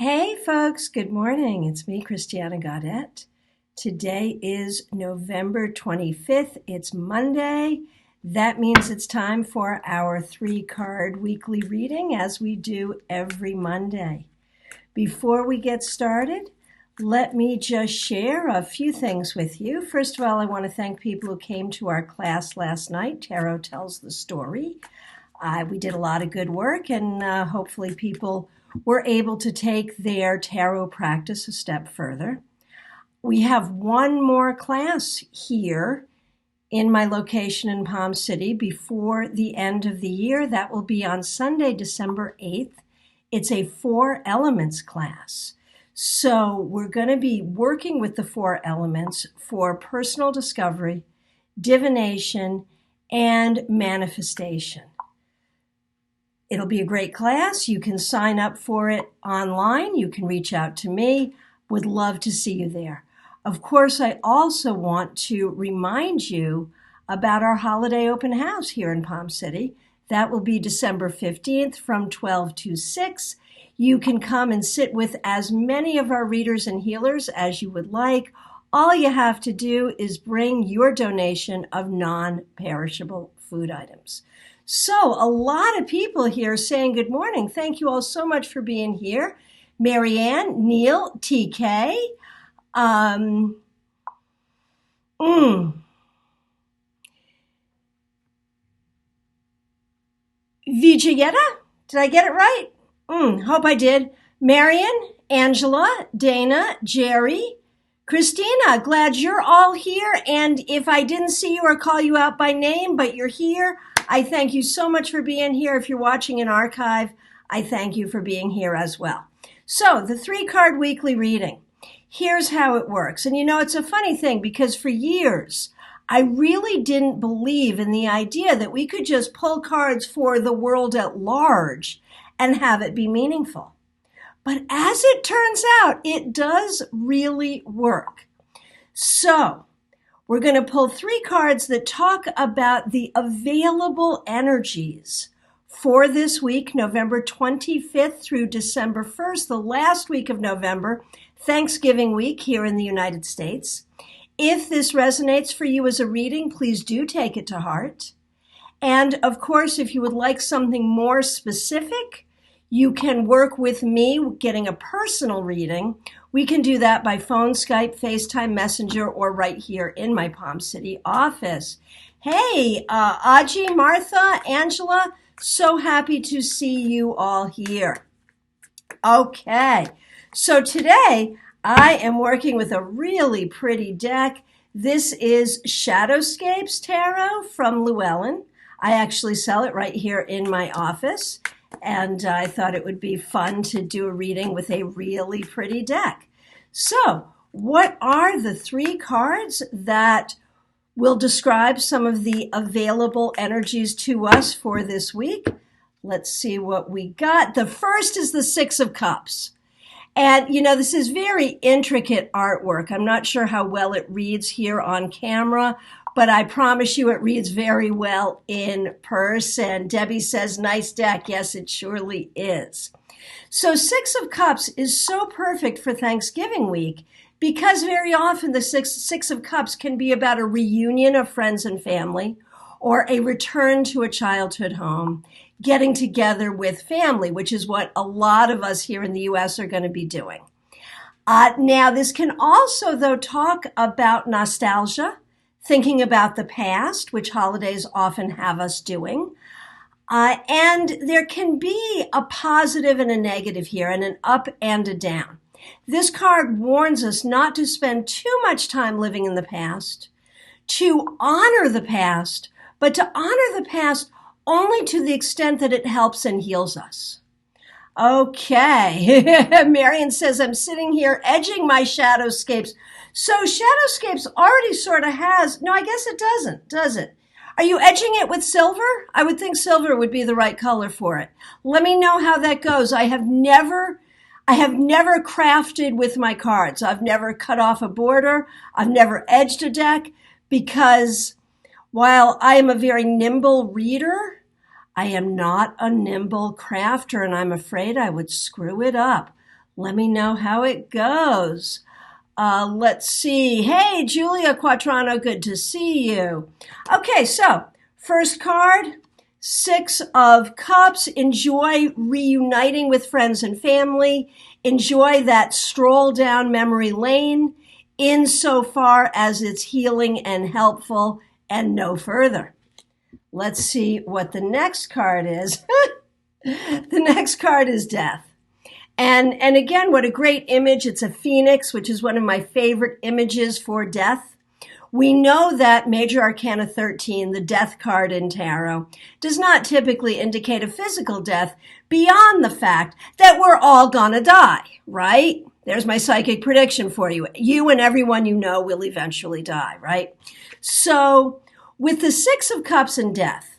Hey folks, good morning. It's me, Christiana Gaudet. Today is November 25th. It's Monday. That means it's time for our 3-card weekly reading as we do every Monday. Before we get started, let me just share a few things with you. First of all, I want to thank people who came to our class last night. Tarot Tells the Story. We did a lot of good work, and hopefully people were able to take their tarot practice a step further. We have one more class here in my location in Palm City before the end of the year. That will be on Sunday, December 8th. It's a 4 elements class. So we're going to be working with the 4 elements for personal discovery, divination, and manifestation. It'll be a great class. You can sign up for it online. You can reach out to me. Would love to see you there. Of course, I also want to remind you about our holiday open house here in Palm City. That will be December 15th from 12 to 6. You can come and sit with as many of our readers and healers as you would like. All you have to do is bring your donation of non-perishable food items. So a lot of people here saying good morning. Thank you all so much for being here. Marianne, Neil, TK, Vijayetta, did I get it right? Hope I did. Marion, Angela, Dana, Jerry, Christina, glad you're all here. And if I didn't see you or call you out by name, but you're here, I thank you so much for being here. If you're watching an archive, I thank you for being here as well. So the 3-card weekly reading. Here's how it works. And you know, it's a funny thing because for years, I really didn't believe in the idea that we could just pull cards for the world at large and have it be meaningful. But as it turns out, it does really work. So we're going to pull 3 cards that talk about the available energies for this week, November 25th through December 1st, the last week of November, Thanksgiving week here in the United States. If this resonates for you as a reading, please do take it to heart. And of course, if you would like something more specific, you can work with me getting a personal reading. We can do that by phone, Skype, FaceTime, Messenger, or right here in my Palm City office. Hey, Aji, Martha, Angela, so happy to see you all here. Okay, so today I am working with a really pretty deck. This is Shadowscapes Tarot from Llewellyn. I actually sell it right here in my office. And I thought it would be fun to do a reading with a really pretty deck. So, what are the 3 cards that will describe some of the available energies to us for this week? Let's see what we got. The first is the 6 of Cups. And, you know, this is very intricate artwork. I'm not sure how well it reads here on camera, but I promise you it reads very well in person. Debbie says, nice deck. Yes, it surely is. So 6 of Cups is so perfect for Thanksgiving week because very often the six of Cups can be about a reunion of friends and family or a return to a childhood home, getting together with family, which is what a lot of us here in the U.S. are going to be doing. Now, this can also, though, talk about nostalgia, thinking about the past, which holidays often have us doing. And there can be a positive and a negative here, and an up and a down. This card warns us not to spend too much time living in the past, to honor the past, but to honor the past only to the extent that it helps and heals us. Okay, Marion says, I'm sitting here edging my Shadowscapes. So Shadowscapes already sort of has, no, I guess it doesn't, does it? Are you edging it with silver? I would think silver would be the right color for it. Let me know how that goes. I have never crafted with my cards. I've never cut off a border. I've never edged a deck because while I am a very nimble reader, I am not a nimble crafter, and I'm afraid I would screw it up. Let me know how it goes. Let's see. Hey, Julia Quattrano, good to see you. Okay, so first card, Six of Cups. Enjoy reuniting with friends and family. Enjoy that stroll down memory lane insofar as it's healing and helpful, and no further. Let's see what the next card is. The next card is Death. And again, what a great image. It's a phoenix, which is one of my favorite images for death. We know that Major Arcana 13, the death card in tarot, does not typically indicate a physical death beyond the fact that we're all gonna die, right? There's my psychic prediction for you. You and everyone you know will eventually die, right? So with the Six of Cups and death,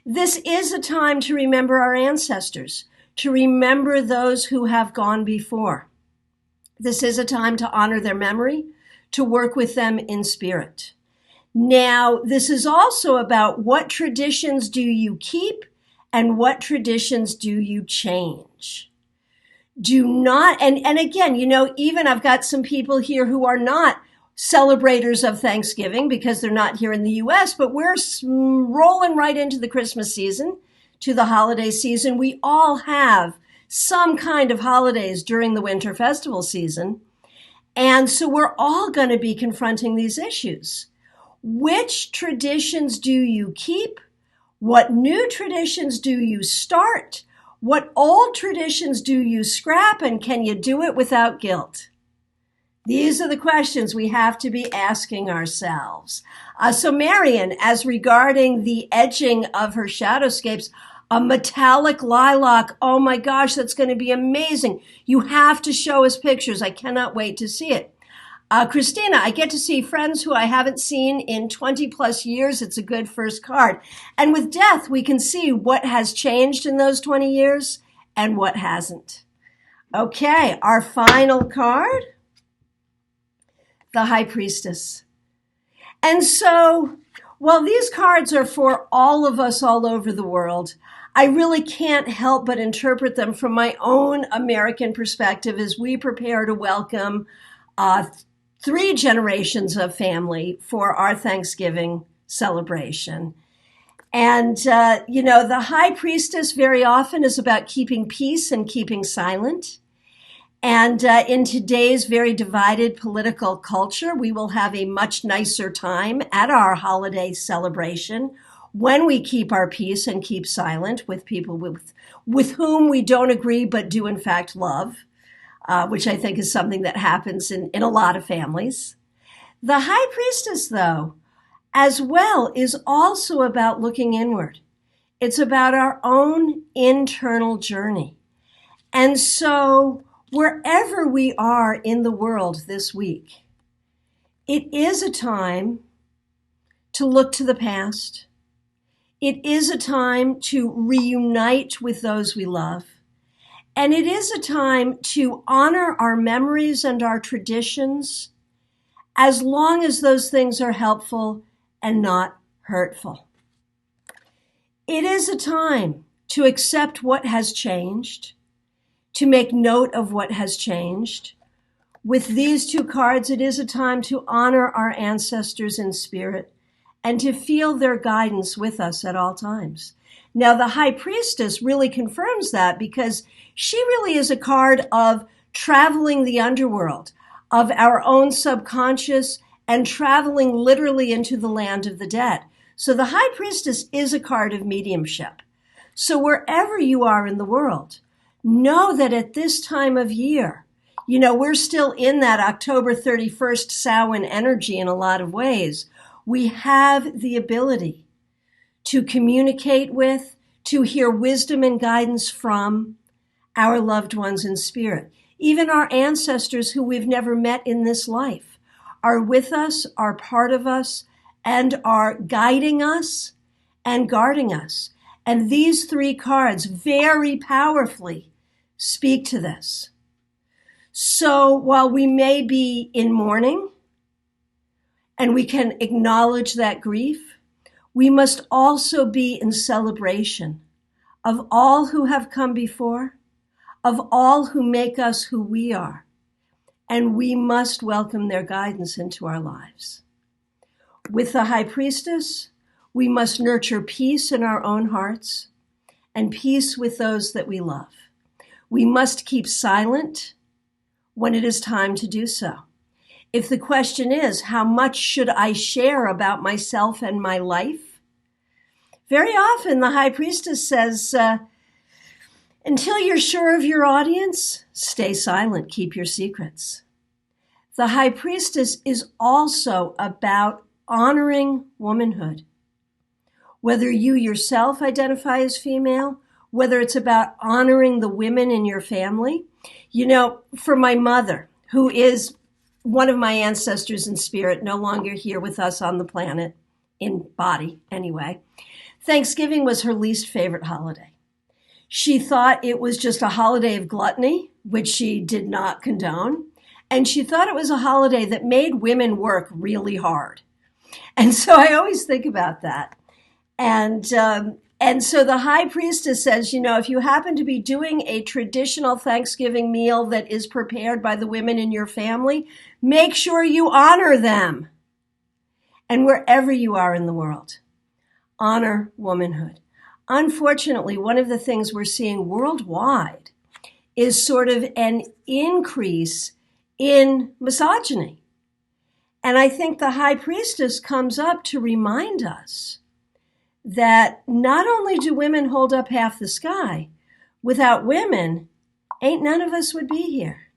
this is a time to remember our ancestors, to remember those who have gone before. This is a time to honor their memory, to work with them in spirit. Now, this is also about what traditions do you keep and what traditions do you change. Do not, and again, you know, even I've got some people here who are not celebrators of Thanksgiving because they're not here in the US, but we're rolling right into the Christmas season, to the holiday season. We all have some kind of holidays during the winter festival season. And so we're all going to be confronting these issues. Which traditions do you keep? What new traditions do you start? What old traditions do you scrap? And can you do it without guilt? These are the questions we have to be asking ourselves. So Marion, as regarding the edging of her Shadowscapes, a metallic lilac. Oh my gosh, that's going to be amazing. You have to show us pictures. I cannot wait to see it. Christina, I get to see friends who I haven't seen in 20 plus years. It's a good first card. And with death, we can see what has changed in those 20 years and what hasn't. Okay, our final card, the High Priestess. And so, while these cards are for all of us all over the world, I really can't help but interpret them from my own American perspective as we prepare to welcome 3 generations of family for our Thanksgiving celebration. And, you know, the High Priestess very often is about keeping peace and keeping silent. And in today's very divided political culture, we will have a much nicer time at our holiday celebration when we keep our peace and keep silent with people with whom we don't agree but do in fact love, which I think is something that happens in a lot of families. The High Priestess, though, as well, is also about looking inward. It's about our own internal journey. And so wherever we are in the world this week, it is a time to look to the past. It is a time to reunite with those we love. And it is a time to honor our memories and our traditions as long as those things are helpful and not hurtful. It is a time to accept what has changed, to make note of what has changed. With these 2 cards, it is a time to honor our ancestors in spirit and to feel their guidance with us at all times. Now, the High Priestess really confirms that because she really is a card of traveling the underworld, of our own subconscious, and traveling literally into the land of the dead. So the High Priestess is a card of mediumship. So wherever you are in the world, know that at this time of year, you know, we're still in that October 31st Samhain energy in a lot of ways. We have the ability to communicate with, to hear wisdom and guidance from our loved ones in spirit. Even our ancestors who we've never met in this life are with us, are part of us, and are guiding us and guarding us. And these 3 cards very powerfully speak to this. So while we may be in mourning and we can acknowledge that grief, we must also be in celebration of all who have come before, of all who make us who we are, and we must welcome their guidance into our lives. With the High Priestess, we must nurture peace in our own hearts and peace with those that we love. We must keep silent when it is time to do so. If the question is, how much should I share about myself and my life? Very often the High Priestess says, until you're sure of your audience, stay silent, keep your secrets. The High Priestess is also about honoring womanhood. Whether you yourself identify as female, whether it's about honoring the women in your family. You know, for my mother, who is one of my ancestors in spirit, no longer here with us on the planet, in body anyway, Thanksgiving was her least favorite holiday. She thought it was just a holiday of gluttony, which she did not condone. And she thought it was a holiday that made women work really hard. And so I always think about that. And so the High Priestess says, you know, if you happen to be doing a traditional Thanksgiving meal that is prepared by the women in your family, make sure you honor them. And wherever you are in the world, honor womanhood. Unfortunately, one of the things we're seeing worldwide is sort of an increase in misogyny. And I think the High Priestess comes up to remind us that not only do women hold up half the sky, without women, ain't none of us would be here.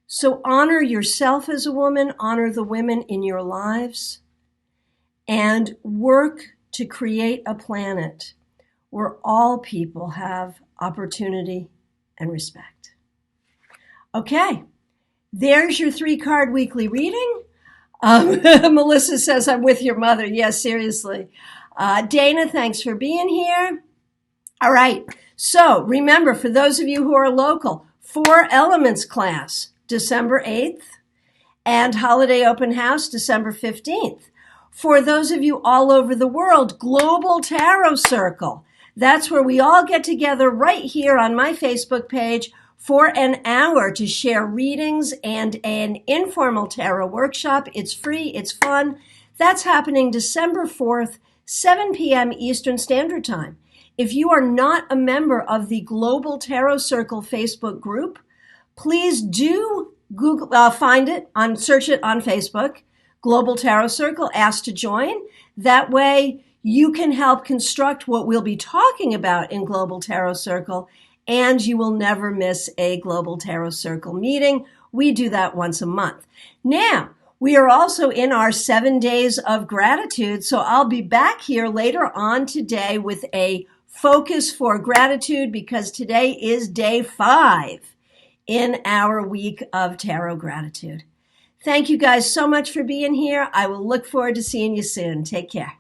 So honor yourself as a woman, honor the women in your lives, and work to create a planet where all people have opportunity and respect. Okay, there's your 3-card weekly reading. Melissa says, I'm with your mother. Yes, seriously. Dana, thanks for being here. All right. So remember, for those of you who are local, 4 Elements class, December 8th, and Holiday Open House, December 15th. For those of you all over the world, Global Tarot Circle. That's where we all get together right here on my Facebook page for an hour to share readings and an informal tarot workshop. It's free. It's fun. That's happening December 4th, 7 p.m. Eastern Standard Time. If you are not a member of the Global Tarot Circle Facebook group, please do find it, search it on Facebook, Global Tarot Circle, ask to join. That way you can help construct what we'll be talking about in Global Tarot Circle, and you will never miss a Global Tarot Circle meeting. We do that once a month. Now, we are also in our 7 days of gratitude, so I'll be back here later on today with a focus for gratitude, because today is day 5 in our week of tarot gratitude. Thank you guys so much for being here. I will look forward to seeing you soon. Take care.